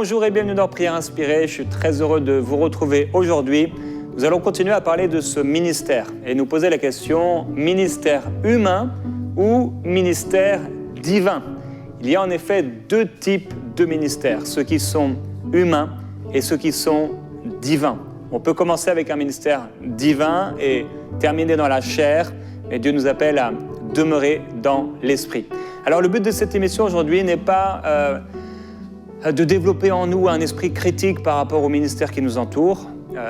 Bonjour et bienvenue dans Prière Inspirée. Je suis très heureux de vous retrouver aujourd'hui. Nous allons continuer à parler de ce ministère et nous poser la question, ministère humain ou ministère divin? Il y a en effet deux types de ministères, ceux qui sont humains et ceux qui sont divins. On peut commencer avec un ministère divin et terminer dans la chair, mais Dieu nous appelle à demeurer dans l'esprit. Alors le but de cette émission aujourd'hui n'est pas de développer en nous un esprit critique par rapport au ministère qui nous entoure.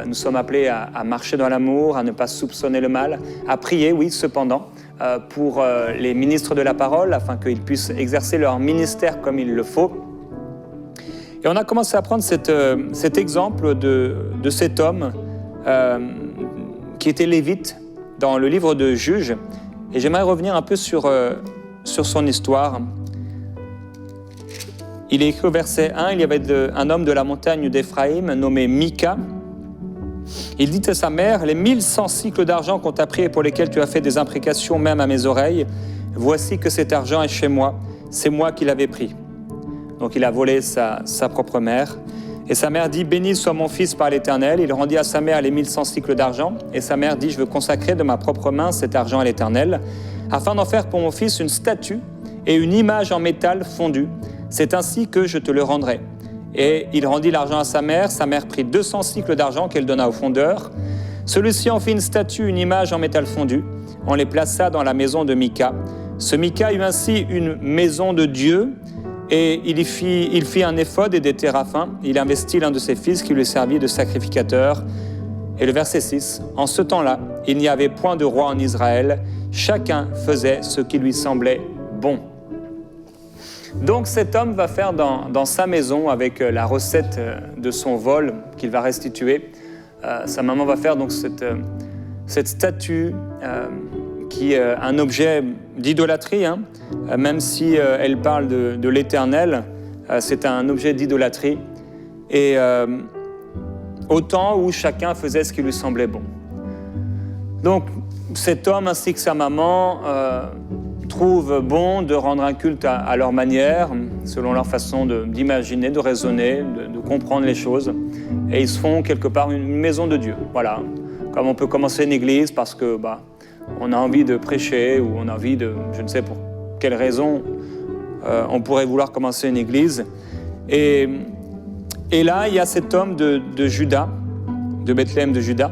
Nous sommes appelés à marcher dans l'amour, à ne pas soupçonner le mal, à prier, oui, cependant, pour les ministres de la parole, afin qu'ils puissent exercer leur ministère comme il le faut. Et on a commencé à prendre cet exemple de cet homme qui était lévite dans le livre de Juges. Et j'aimerais revenir un peu sur son histoire. Il est écrit au verset 1, il y avait un homme de la montagne d'Éphraïm nommé Mika. Il dit à sa mère, « Les 1100 cycles d'argent qu'on t'a pris et pour lesquels tu as fait des imprécations même à mes oreilles, voici que cet argent est chez moi, c'est moi qui l'avais pris. » Donc il a volé sa propre mère. Et sa mère dit, « Béni soit mon fils par l'Éternel. » Il rendit à sa mère les 1100 cycles d'argent. Et sa mère dit, « Je veux consacrer de ma propre main cet argent à l'Éternel, afin d'en faire pour mon fils une statue et une image en métal fondu. C'est ainsi que je te le rendrai. » Et il rendit l'argent à sa mère prit 200 cycles d'argent qu'elle donna au fondeur. Celui-ci en fit une statue, une image en métal fondu. On les plaça dans la maison de Mika. Ce Mika eut ainsi une maison de Dieu, et il fit un éphod et des téraphins. Il investit l'un de ses fils qui lui servit de sacrificateur. Et le verset 6, « En ce temps-là, il n'y avait point de roi en Israël. Chacun faisait ce qui lui semblait bon. » Donc cet homme va faire dans sa maison, avec la recette de son vol qu'il va restituer, sa maman va faire donc cette statue qui est un objet d'idolâtrie, même si elle parle de l'Éternel, c'est un objet d'idolâtrie, et au temps où chacun faisait ce qui lui semblait bon. Donc cet homme ainsi que sa maman trouvent bon de rendre un culte à leur manière, selon leur façon d'imaginer, de raisonner, de comprendre les choses. Et ils se font quelque part une maison de Dieu. Voilà, comme on peut commencer une église parce que on a envie de prêcher ou on a envie de, je ne sais pour quelle raison, on pourrait vouloir commencer une église. Et là, il y a cet homme de Juda, de Bethléem de Juda,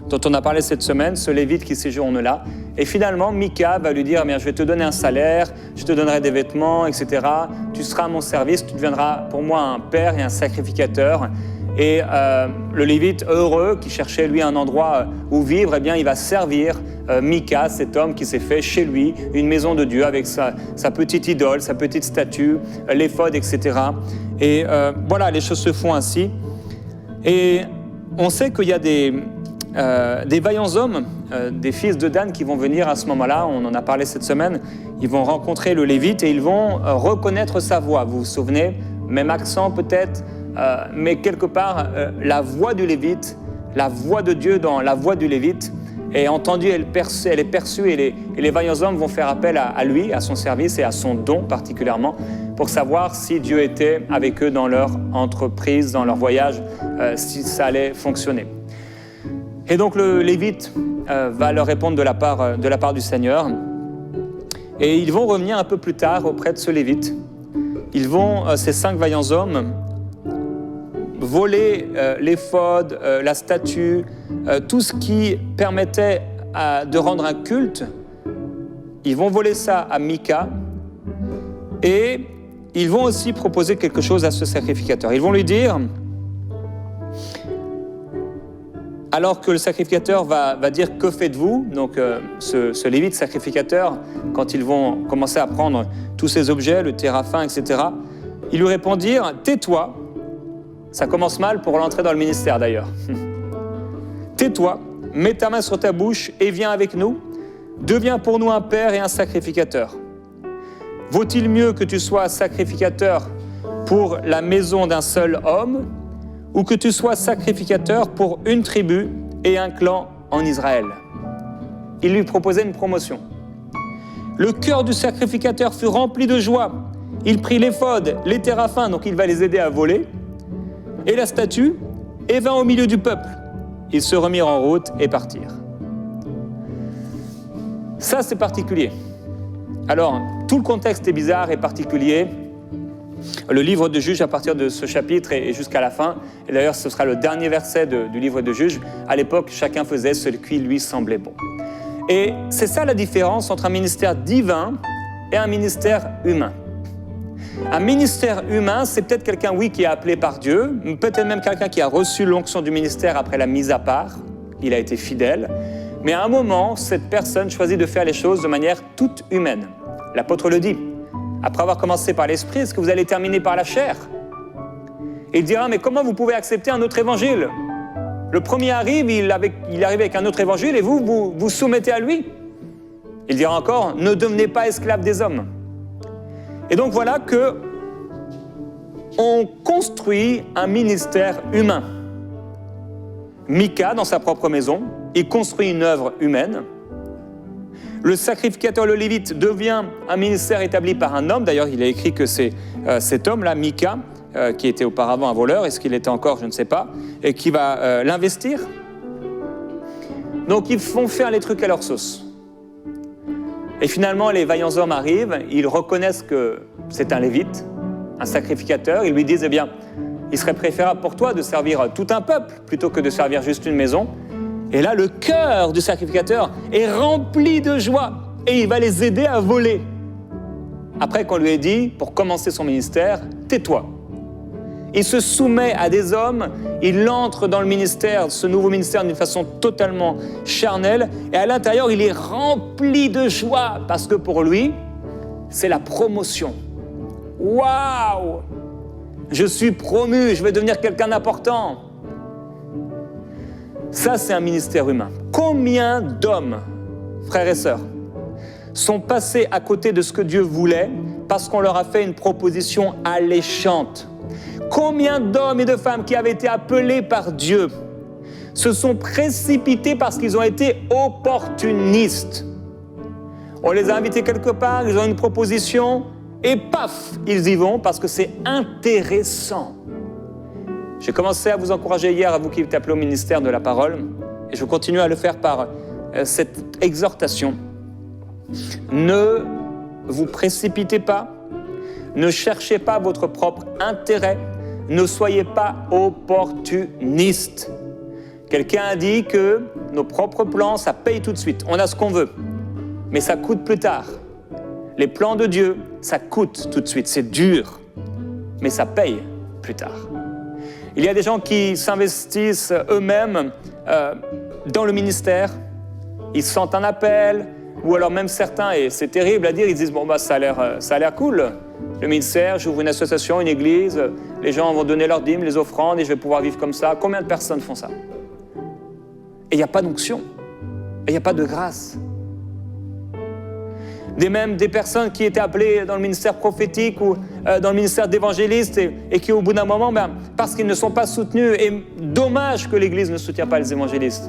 dont on a parlé cette semaine, ce Lévite qui séjourne là. Et finalement, Mika va lui dire, je vais te donner un salaire, je te donnerai des vêtements, etc. Tu seras à mon service, tu deviendras pour moi un père et un sacrificateur. Et le Lévite heureux, qui cherchait lui un endroit où vivre, il va servir Mika, cet homme qui s'est fait chez lui une maison de Dieu avec sa petite idole, sa petite statue, l'éphod, etc. Et voilà, les choses se font ainsi. Et on sait qu'il y a des vaillants hommes, des fils de Dan qui vont venir à ce moment-là, on en a parlé cette semaine, ils vont rencontrer le Lévite et ils vont reconnaître sa voix. Vous vous souvenez, même accent peut-être, mais quelque part, la voix du Lévite, la voix de Dieu dans la voix du Lévite est entendue, elle est perçue et les vaillants hommes vont faire appel à lui, à son service et à son don particulièrement, pour savoir si Dieu était avec eux dans leur entreprise, dans leur voyage, si ça allait fonctionner. Et donc le Lévite va leur répondre de la part du Seigneur. Et ils vont revenir un peu plus tard auprès de ce Lévite. Ils vont, ces 5 vaillants hommes, voler l'éphod, la statue, tout ce qui permettait de rendre un culte. Ils vont voler ça à Mika. Et ils vont aussi proposer quelque chose à ce sacrificateur. Ils vont lui dire... Alors que le sacrificateur va dire « Que faites-vous » Donc ce Lévite sacrificateur, quand ils vont commencer à prendre tous ces objets, le téraphin, etc., ils lui répondirent « Tais-toi » Ça commence mal pour l'entrée dans le ministère d'ailleurs. « Tais-toi, mets ta main sur ta bouche et viens avec nous. Deviens pour nous un père et un sacrificateur. Vaut-il mieux que tu sois sacrificateur pour la maison d'un seul homme ou que tu sois sacrificateur pour une tribu et un clan en Israël. » Il lui proposait une promotion. Le cœur du sacrificateur fut rempli de joie il prit l'éphod, les téraphins, donc il va les aider à voler, et la statue, et vint au milieu du peuple. Ils se remirent en route et partirent. Ça, c'est particulier. Alors, tout le contexte est bizarre et particulier. Le livre de Juges, à partir de ce chapitre et jusqu'à la fin, et d'ailleurs ce sera le dernier verset du livre de Juges, à l'époque, chacun faisait ce qui lui semblait bon. Et c'est ça la différence entre un ministère divin et un ministère humain. Un ministère humain, c'est peut-être quelqu'un, oui, qui est appelé par Dieu, peut-être même quelqu'un qui a reçu l'onction du ministère après la mise à part, il a été fidèle, mais à un moment, cette personne choisit de faire les choses de manière toute humaine. L'apôtre le dit, après avoir commencé par l'esprit, est-ce que vous allez terminer par la chair? Et il dira, mais comment vous pouvez accepter un autre évangile? Le premier arrive, il arrive avec un autre évangile et vous soumettez à lui. Il dira encore, ne devenez pas esclaves des hommes. Et donc voilà que on construit un ministère humain. Mika, dans sa propre maison, il construit une œuvre humaine. Le sacrificateur, le lévite, devient un ministère établi par un homme. D'ailleurs, il a écrit que c'est cet homme-là, Mika, qui était auparavant un voleur, est-ce qu'il était encore, je ne sais pas, et qui va l'investir. Donc, ils font faire les trucs à leur sauce. Et finalement, les vaillants hommes arrivent, ils reconnaissent que c'est un lévite, un sacrificateur. Ils lui disent, eh bien, il serait préférable pour toi de servir tout un peuple plutôt que de servir juste une maison. Et là, le cœur du sacrificateur est rempli de joie et il va les aider à voler. Après qu'on lui ait dit, pour commencer son ministère, tais-toi. Il se soumet à des hommes, il entre dans le ministère, ce nouveau ministère, d'une façon totalement charnelle, et à l'intérieur, il est rempli de joie, parce que pour lui, c'est la promotion. Waouh! Je suis promu, je vais devenir quelqu'un d'important. Ça, c'est un ministère humain. Combien d'hommes, frères et sœurs, sont passés à côté de ce que Dieu voulait parce qu'on leur a fait une proposition alléchante? Combien d'hommes et de femmes qui avaient été appelés par Dieu se sont précipités parce qu'ils ont été opportunistes? On les a invités quelque part, ils ont une proposition et paf, ils y vont parce que c'est intéressant. J'ai commencé à vous encourager hier, à vous qui êtes appelés au ministère de la parole, et je continue à le faire par cette exhortation. Ne vous précipitez pas, ne cherchez pas votre propre intérêt, ne soyez pas opportunistes. Quelqu'un a dit que nos propres plans, ça paye tout de suite. On a ce qu'on veut, mais ça coûte plus tard. Les plans de Dieu, ça coûte tout de suite, c'est dur, mais ça paye plus tard. Il y a des gens qui s'investissent eux-mêmes dans le ministère, ils sentent un appel, ou alors même certains, et c'est terrible à dire, ils disent « bon, bah, ça a l'air cool, le ministère, j'ouvre une association, une église, les gens vont donner leurs dîmes, les offrandes, et je vais pouvoir vivre comme ça. » Combien de personnes font ça? Et il n'y a pas d'onction, et il n'y a pas de grâce. Même des personnes qui étaient appelées dans le ministère prophétique ou dans le ministère d'évangéliste et qui, au bout d'un moment, parce qu'ils ne sont pas soutenus, et dommage que l'Église ne soutient pas les évangélistes.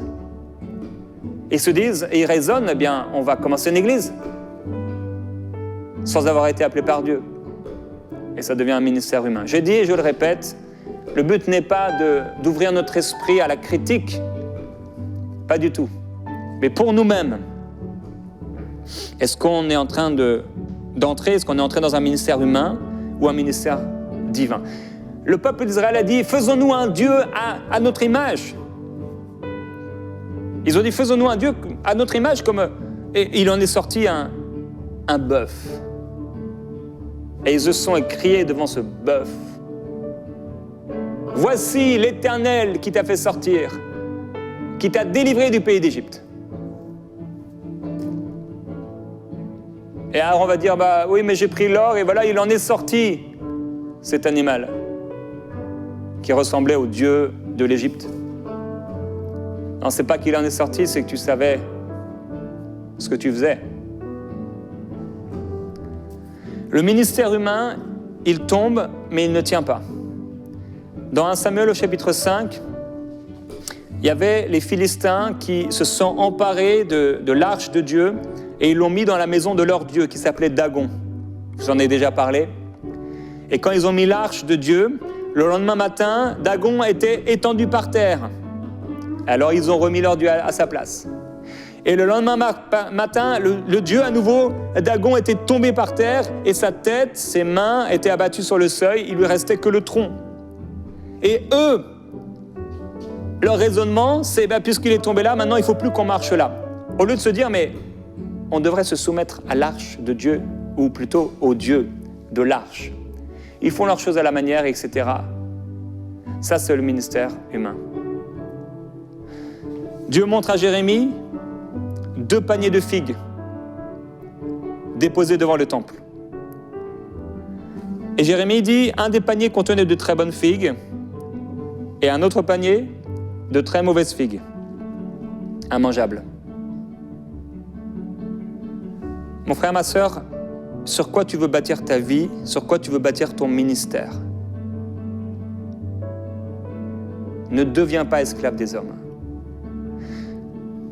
Ils se disent, et ils raisonnent, eh bien, on va commencer une Église sans avoir été appelé par Dieu. Et ça devient un ministère humain. Je dis et je le répète, le but n'est pas d'ouvrir notre esprit à la critique, pas du tout, mais pour nous-mêmes. Est-ce qu'on est en train d'entrer, est-ce qu'on est entré dans un ministère humain ou un ministère divin? Le peuple d'Israël a dit, faisons-nous un Dieu à notre image. Ils ont dit, faisons-nous un Dieu à notre image, et il en est sorti un bœuf. Et ils se sont écriés devant ce bœuf. Voici l'Éternel qui t'a fait sortir, qui t'a délivré du pays d'Égypte. Et alors on va dire, bah oui, mais j'ai pris l'or et voilà, il en est sorti, cet animal, qui ressemblait au Dieu de l'Égypte. Non, c'est pas qu'il en est sorti, c'est que tu savais ce que tu faisais. Le ministère humain, il tombe, mais il ne tient pas. Dans 1 Samuel au chapitre 5, il y avait les Philistins qui se sont emparés de l'arche de Dieu et ils l'ont mis dans la maison de leur Dieu qui s'appelait Dagon. Je vous en ai déjà parlé. Et quand ils ont mis l'arche de Dieu, le lendemain matin, Dagon était étendu par terre. Alors ils ont remis leur Dieu à sa place. Et le lendemain matin, le Dieu à nouveau, Dagon était tombé par terre et sa tête, ses mains étaient abattues sur le seuil, il lui restait que le tronc. Et eux, leur raisonnement, c'est puisqu'il est tombé là, maintenant il ne faut plus qu'on marche là. Au lieu de se dire, mais on devrait se soumettre à l'arche de Dieu, ou plutôt au Dieu de l'arche. Ils font leurs choses à la manière, etc. Ça, c'est le ministère humain. Dieu montre à Jérémie 2 paniers de figues déposés devant le temple. Et Jérémie dit, un des paniers contenait de très bonnes figues et un autre panier de très mauvaises figues, immangeables. Mon frère, ma sœur, sur quoi tu veux bâtir ta vie, sur quoi tu veux bâtir ton ministère? Ne deviens pas esclave des hommes.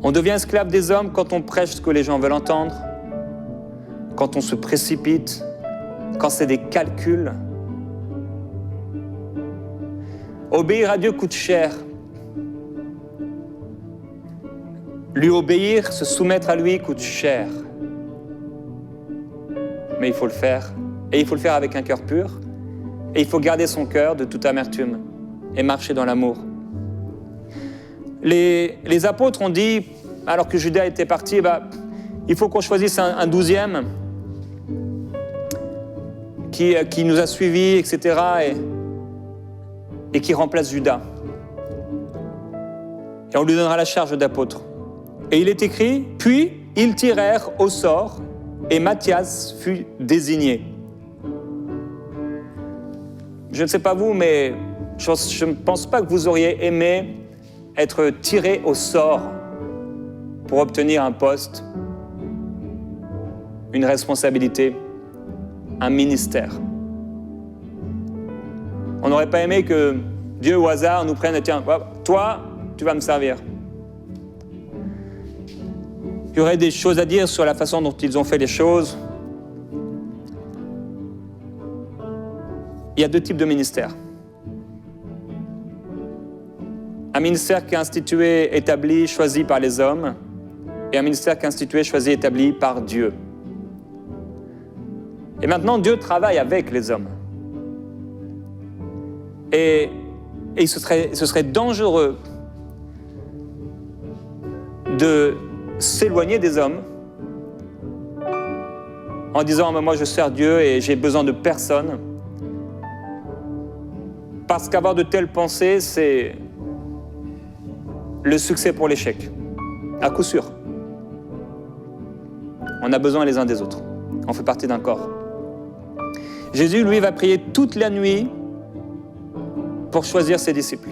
On devient esclave des hommes quand on prêche ce que les gens veulent entendre, quand on se précipite, quand c'est des calculs. Obéir à Dieu coûte cher. Lui obéir, se soumettre à lui coûte cher. Mais il faut le faire. Et il faut le faire avec un cœur pur. Et il faut garder son cœur de toute amertume et marcher dans l'amour. Les apôtres ont dit, alors que Judas était parti, il faut qu'on choisisse un 12e qui nous a suivis, etc. Et qui remplace Judas. Et on lui donnera la charge d'apôtre. Et il est écrit, puis ils tirèrent au sort et Matthias fut désigné. Je ne sais pas vous, mais je ne pense pas que vous auriez aimé être tiré au sort pour obtenir un poste, une responsabilité, un ministère. On n'aurait pas aimé que Dieu au hasard nous prenne et tiens, toi, tu vas me servir. Il y aurait des choses à dire sur la façon dont ils ont fait les choses. Il y a 2 types de ministères. Un ministère qui est institué, établi, choisi par les hommes, et un ministère qui est institué, choisi, établi par Dieu. Et maintenant, Dieu travaille avec les hommes. Et ce serait dangereux de s'éloigner des hommes en disant « moi je sers Dieu et j'ai besoin de personne ». Parce qu'avoir de telles pensées, c'est le succès pour l'échec, à coup sûr. On a besoin les uns des autres. On fait partie d'un corps. Jésus, lui, va prier toute la nuit pour choisir ses disciples.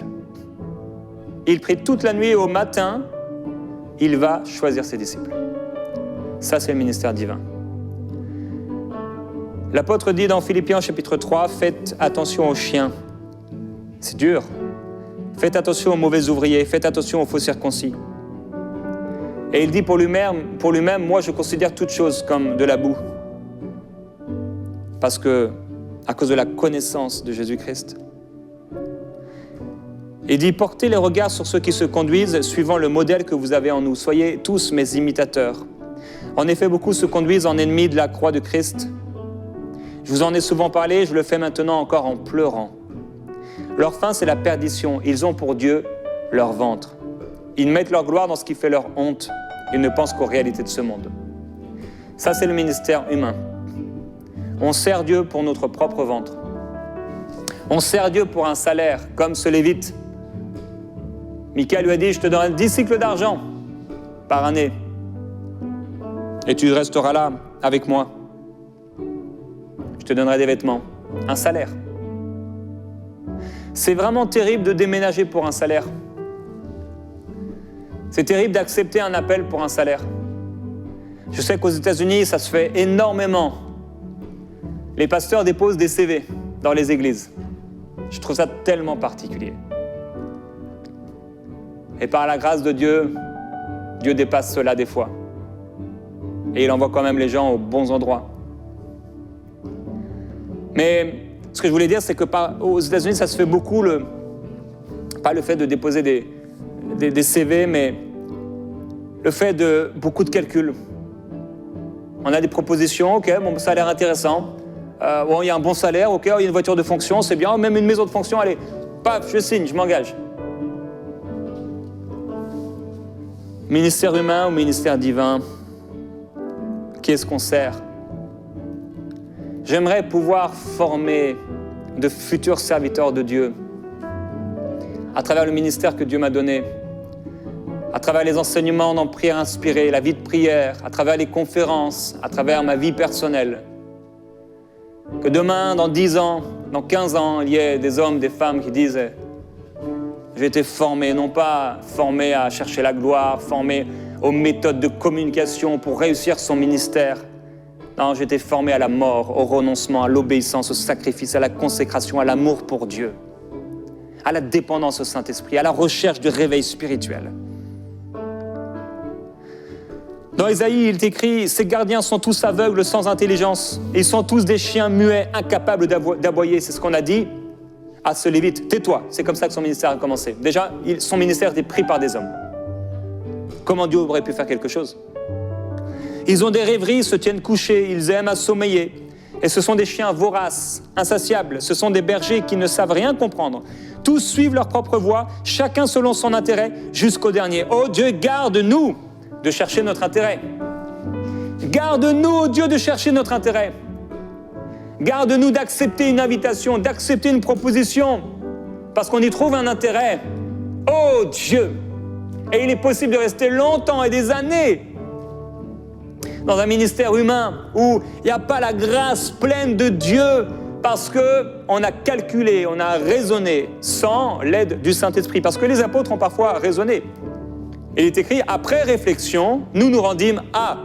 Il prie toute la nuit et au matin, il va choisir ses disciples. Ça, c'est le ministère divin. L'apôtre dit dans Philippiens chapitre 3, « Faites attention aux chiens ». C'est dur. Faites attention aux mauvais ouvriers, faites attention aux faux circoncis. Et il dit pour lui-même, moi je considère toute chose comme de la boue. Parce que, à cause de la connaissance de Jésus-Christ. Il dit, portez les regards sur ceux qui se conduisent suivant le modèle que vous avez en nous. Soyez tous mes imitateurs. En effet, beaucoup se conduisent en ennemis de la croix de Christ. Je vous en ai souvent parlé, je le fais maintenant encore en pleurant. Leur fin, c'est la perdition. Ils ont pour Dieu leur ventre. Ils mettent leur gloire dans ce qui fait leur honte. Ils ne pensent qu'aux réalités de ce monde. Ça, c'est le ministère humain. On sert Dieu pour notre propre ventre. On sert Dieu pour un salaire, comme ce Lévite. Micha lui a dit, je te donnerai 10 cycles d'argent par année. Et tu resteras là avec moi. Je te donnerai des vêtements, un salaire. C'est vraiment terrible de déménager pour un salaire. C'est terrible d'accepter un appel pour un salaire. Je sais qu'aux États-Unis, ça se fait énormément. Les pasteurs déposent des CV dans les églises. Je trouve ça tellement particulier. Et par la grâce de Dieu, Dieu dépasse cela des fois. Et il envoie quand même les gens aux bons endroits. Mais ce que je voulais dire, c'est que aux États-Unis, ça se fait beaucoup, pas le fait de déposer des CV, mais le fait de beaucoup de calculs. On a des propositions, ok, bon, ça a l'air intéressant. Bon, il y a un bon salaire, ok, il y a une voiture de fonction, c'est bien, même une maison de fonction, allez, paf, je signe, je m'engage. Ministère humain ou ministère divin, qui est-ce qu'on sert? J'aimerais pouvoir former de futurs serviteurs de Dieu à travers le ministère que Dieu m'a donné, à travers les enseignements dans prière inspirée, la vie de prière, à travers les conférences, à travers ma vie personnelle. Que demain, dans 10 ans, dans 15 ans, il y ait des hommes, des femmes qui disent « J'ai été formé, non pas formé à chercher la gloire, formé aux méthodes de communication pour réussir son ministère. Non, j'ai été formé à la mort, au renoncement, à l'obéissance, au sacrifice, à la consécration, à l'amour pour Dieu, à la dépendance au Saint-Esprit, à la recherche du réveil spirituel. » Dans Ésaïe, il est écrit « Ces gardiens sont tous aveugles, sans intelligence. Ils sont tous des chiens muets, incapables d'aboyer. » C'est ce qu'on a dit à ce Lévite. « Tais-toi !» C'est comme ça que son ministère a commencé. Déjà, son ministère était pris par des hommes. Comment Dieu aurait pu faire quelque chose? Ils ont des rêveries, se tiennent couchés, ils aiment à sommeiller. Et ce sont des chiens voraces, insatiables. Ce sont des bergers qui ne savent rien comprendre. Tous suivent leur propre voie, chacun selon son intérêt, jusqu'au dernier. Oh Dieu, garde-nous de chercher notre intérêt. Garde-nous, oh Dieu, de chercher notre intérêt. Garde-nous d'accepter une invitation, d'accepter une proposition, parce qu'on y trouve un intérêt. Oh Dieu! Et il est possible de rester longtemps et des années dans un ministère humain où il n'y a pas la grâce pleine de Dieu, parce qu'on a calculé, on a raisonné sans l'aide du Saint-Esprit. Parce que les apôtres ont parfois raisonné. Il est écrit, après réflexion, nous nous rendîmes à.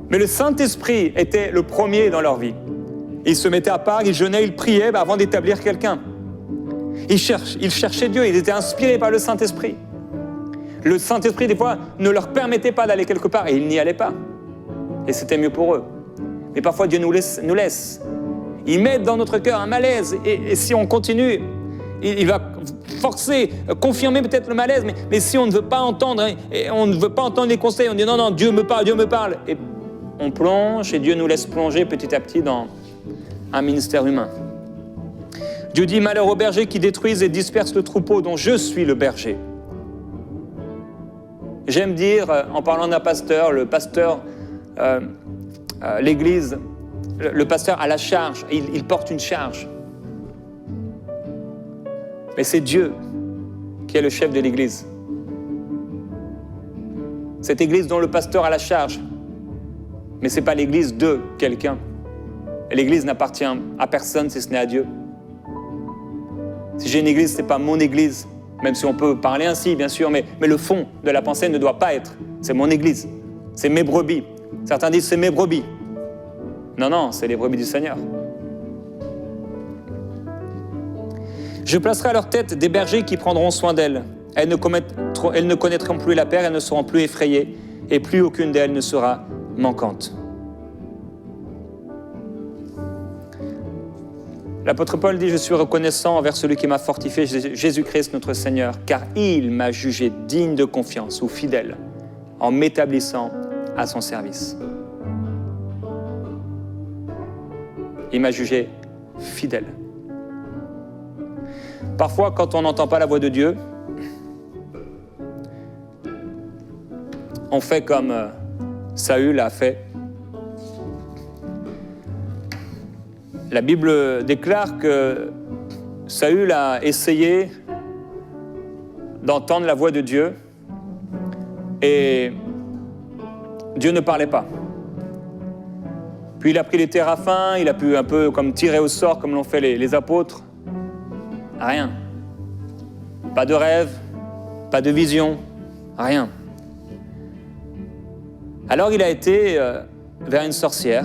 Mais le Saint-Esprit était le premier dans leur vie. Ils se mettaient à part, ils jeûnaient, ils priaient avant d'établir quelqu'un. Ils cherchaient Dieu, ils étaient inspirés par le Saint-Esprit. Le Saint-Esprit, des fois, ne leur permettait pas d'aller quelque part et ils n'y allaient pas. Et c'était mieux pour eux. Mais parfois, Dieu nous laisse. Il met dans notre cœur un malaise et si on continue, il va forcer, confirmer peut-être le malaise, mais si on ne veut pas entendre, et on ne veut pas entendre les conseils, on dit non, Dieu me parle. Et on plonge et Dieu nous laisse plonger petit à petit dans un ministère humain. Dieu dit, malheur aux bergers qui détruisent et dispersent le troupeau dont je suis le berger. J'aime dire, en parlant d'un pasteur, le pasteur, l'église, le pasteur a la charge, il porte une charge. Mais c'est Dieu qui est le chef de l'église. Cette église dont le pasteur a la charge, mais ce n'est pas l'église de quelqu'un. Et l'église n'appartient à personne si ce n'est à Dieu. Si j'ai une église, ce n'est pas mon église, même si on peut parler ainsi, bien sûr, mais le fond de la pensée ne doit pas être « c'est mon église, c'est mes brebis ». Certains disent « c'est mes brebis ». Non, c'est les brebis du Seigneur. Je placerai à leur tête des bergers qui prendront soin d'elles. Elles ne connaîtront plus la peur, elles ne seront plus effrayées, et plus aucune d'elles ne sera manquante. L'apôtre Paul dit « Je suis reconnaissant envers celui qui m'a fortifié, Jésus-Christ notre Seigneur, car il m'a jugé digne de confiance ou fidèle en m'établissant à son service. » Il m'a jugé fidèle. Parfois, quand on n'entend pas la voix de Dieu, on fait comme Saül a fait. La Bible déclare que Saül a essayé d'entendre la voix de Dieu et Dieu ne parlait pas. Puis il a pris les téraphins, il a pu un peu comme tirer au sort comme l'ont fait les apôtres. Rien. Pas de rêve, pas de vision, rien. Alors il a été vers une sorcière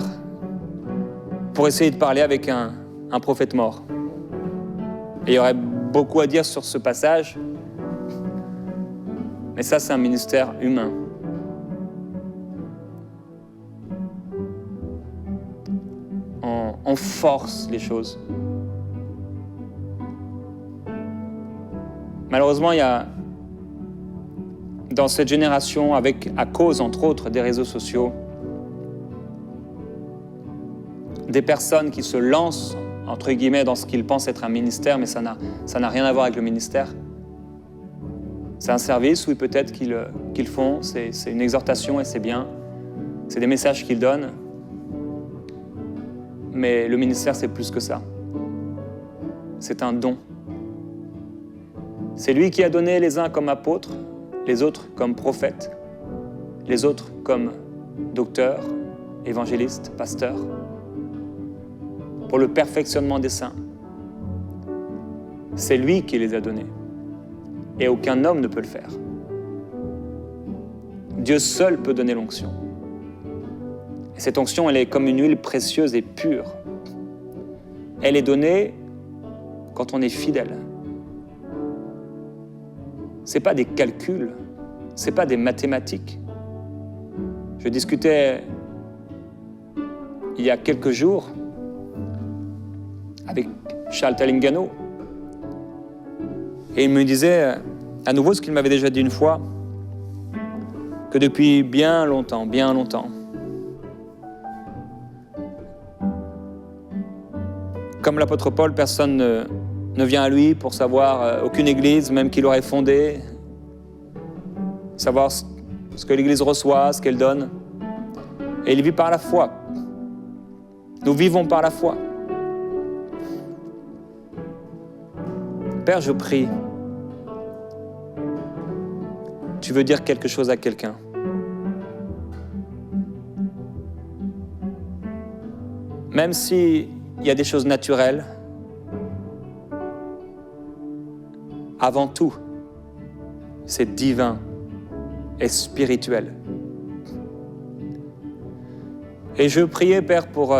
pour essayer de parler avec un prophète mort. Et il y aurait beaucoup à dire sur ce passage, mais ça c'est un ministère humain. On on force les choses. Malheureusement, il y a dans cette génération, à cause entre autres des réseaux sociaux, des personnes qui se lancent entre guillemets dans ce qu'ils pensent être un ministère, mais ça n'a rien à voir avec le ministère. C'est un service, oui, peut-être qu'ils font, c'est une exhortation et c'est bien, c'est des messages qu'ils donnent, mais le ministère, c'est plus que ça. C'est un don. C'est lui qui a donné les uns comme apôtres, les autres comme prophètes, les autres comme docteurs, évangélistes, pasteurs, pour le perfectionnement des saints. C'est lui qui les a donnés. Et aucun homme ne peut le faire. Dieu seul peut donner l'onction. Et cette onction, elle est comme une huile précieuse et pure. Elle est donnée quand on est fidèle. Ce n'est pas des calculs, ce n'est pas des mathématiques. Je discutais il y a quelques jours avec Charles Talingano et il me disait à nouveau ce qu'il m'avait déjà dit une fois, que depuis bien longtemps, comme l'apôtre Paul, personne ne vient à lui pour savoir, aucune église, même qu'il aurait fondée, savoir ce que l'église reçoit, ce qu'elle donne. Et il vit par la foi. Nous vivons par la foi. Père, je prie, tu veux dire quelque chose à quelqu'un. Même s'il y a des choses naturelles, avant tout, c'est divin et spirituel. Et je priais, Père, pour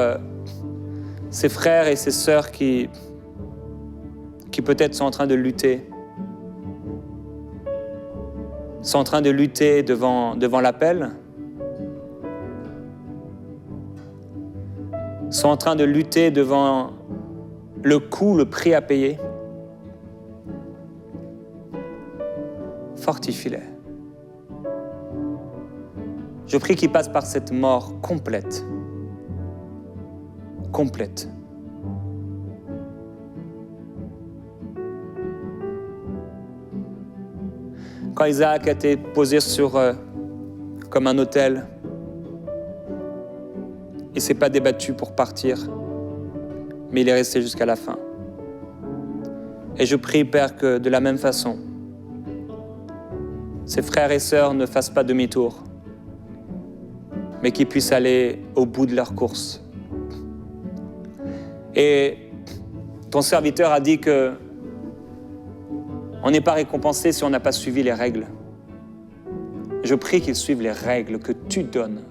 ces frères et ces sœurs qui peut-être sont en train de lutter, sont en train de lutter devant l'appel, sont en train de lutter devant le coût, le prix à payer. Fortifie-les. Je prie qu'ils passent par cette mort complète. Complète. Quand Isaac a été posé comme un autel, il ne s'est pas débattu pour partir, mais il est resté jusqu'à la fin. Et je prie, Père, que de la même façon, ses frères et sœurs ne fassent pas demi-tour, mais qu'ils puissent aller au bout de leur course. Et ton serviteur a dit que on n'est pas récompensé si on n'a pas suivi les règles. Je prie qu'ils suivent les règles que tu donnes.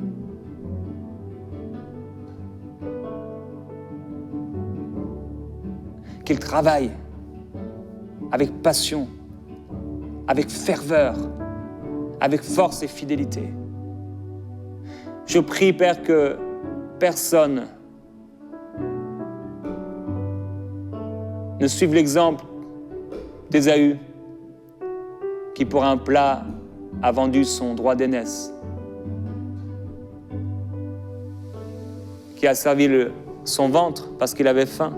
Qu'ils travaillent avec passion, avec ferveur, avec force et fidélité. Je prie, Père, que personne ne suive l'exemple d'Ésaü, qui pour un plat a vendu son droit d'aînesse, qui a servi son ventre parce qu'il avait faim,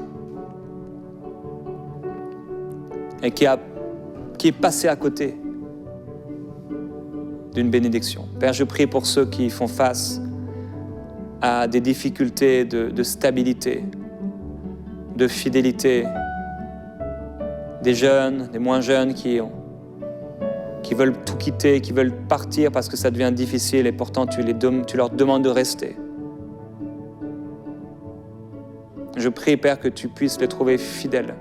et qui est passé à côté d'une bénédiction. Père, je prie pour ceux qui font face à des difficultés de stabilité, de fidélité, des jeunes, des moins jeunes qui veulent tout quitter, qui veulent partir parce que ça devient difficile et pourtant tu leur demandes de rester. Je prie, Père, que tu puisses les trouver fidèles.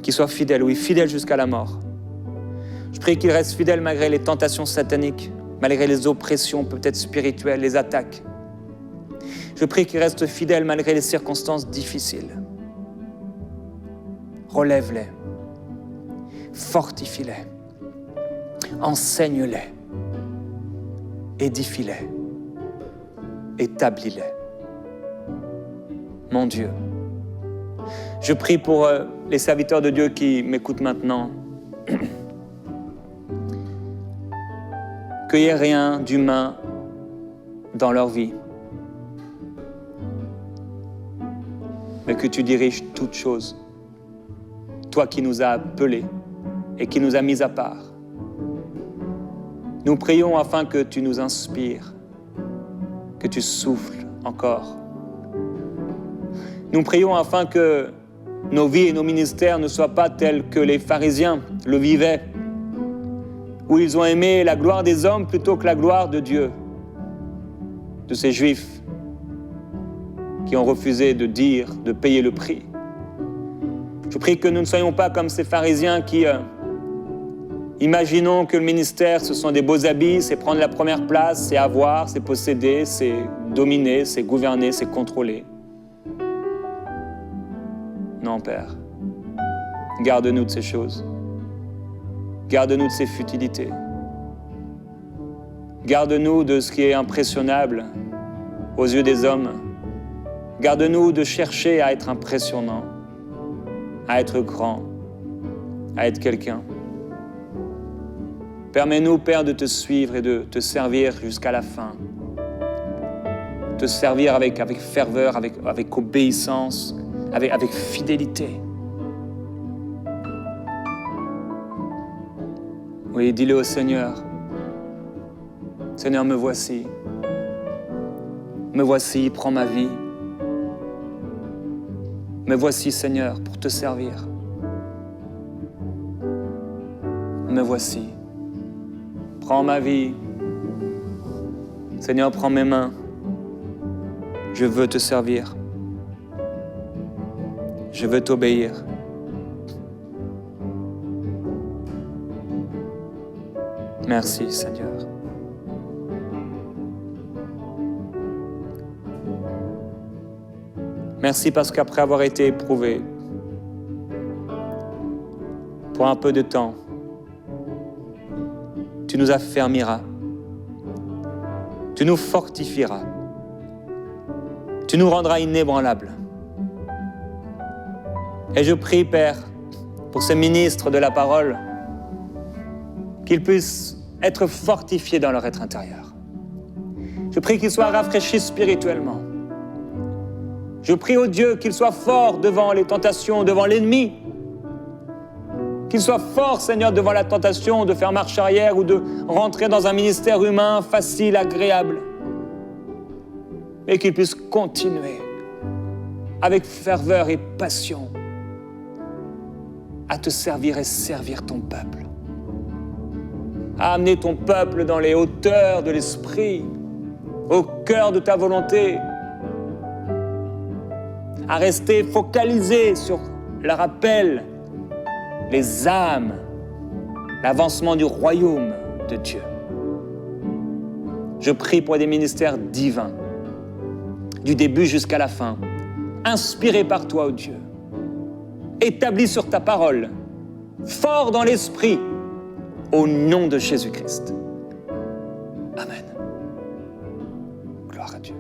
Qu'ils soient fidèles, oui, fidèles jusqu'à la mort. Je prie qu'ils restent fidèles malgré les tentations sataniques, malgré les oppressions peut-être spirituelles, les attaques. Je prie qu'ils restent fidèles malgré les circonstances difficiles. Relève-les, fortifie-les, enseigne-les, édifie-les, établis-les. mon Dieu. Je prie pour les serviteurs de Dieu qui m'écoutent maintenant. Qu'il n'y ait rien d'humain dans leur vie, mais que tu diriges toutes choses. Toi qui nous as appelés et qui nous as mis à part. Nous prions afin que tu nous inspires, que tu souffles encore. Nous prions afin que nos vies et nos ministères ne soient pas tels que les pharisiens le vivaient, où ils ont aimé la gloire des hommes plutôt que la gloire de Dieu, de ces Juifs qui ont refusé de dire, de payer le prix. Je prie que nous ne soyons pas comme ces pharisiens qui imaginons que le ministère, ce sont des beaux habits, c'est prendre la première place, c'est avoir, c'est posséder, c'est dominer, c'est gouverner, c'est contrôler. Non, Père, garde-nous de ces choses. Garde-nous de ces futilités. Garde-nous de ce qui est impressionnable aux yeux des hommes. Garde-nous de chercher à être impressionnant, à être grand, à être quelqu'un. Permets-nous, Père, de te suivre et de te servir jusqu'à la fin. Te servir avec ferveur, avec obéissance, avec fidélité. Oui, dis-le au Seigneur. Seigneur, me voici. Me voici, prends ma vie. Me voici, Seigneur, pour te servir. Me voici. Prends ma vie. Seigneur, prends mes mains. Je veux te servir. Je veux t'obéir. Merci, Seigneur. Merci parce qu'après avoir été éprouvé, pour un peu de temps, tu nous affermiras, tu nous fortifieras, tu nous rendras inébranlables. Et je prie, Père, pour ces ministres de la parole, qu'ils puissent être fortifiés dans leur être intérieur. Je prie qu'ils soient rafraîchis spirituellement. Je prie au Dieu qu'ils soient forts devant les tentations, devant l'ennemi. Qu'ils soient forts, Seigneur, devant la tentation de faire marche arrière ou de rentrer dans un ministère humain facile, agréable. Et qu'ils puissent continuer avec ferveur et passion à te servir et servir ton peuple. À amener ton peuple dans les hauteurs de l'esprit, au cœur de ta volonté, à rester focalisé sur le rappel, les âmes, l'avancement du royaume de Dieu. Je prie pour des ministères divins, du début jusqu'à la fin, inspirés par toi, ô Dieu, établis sur ta parole, forts dans l'esprit, au nom de Jésus-Christ. Amen. Gloire à Dieu.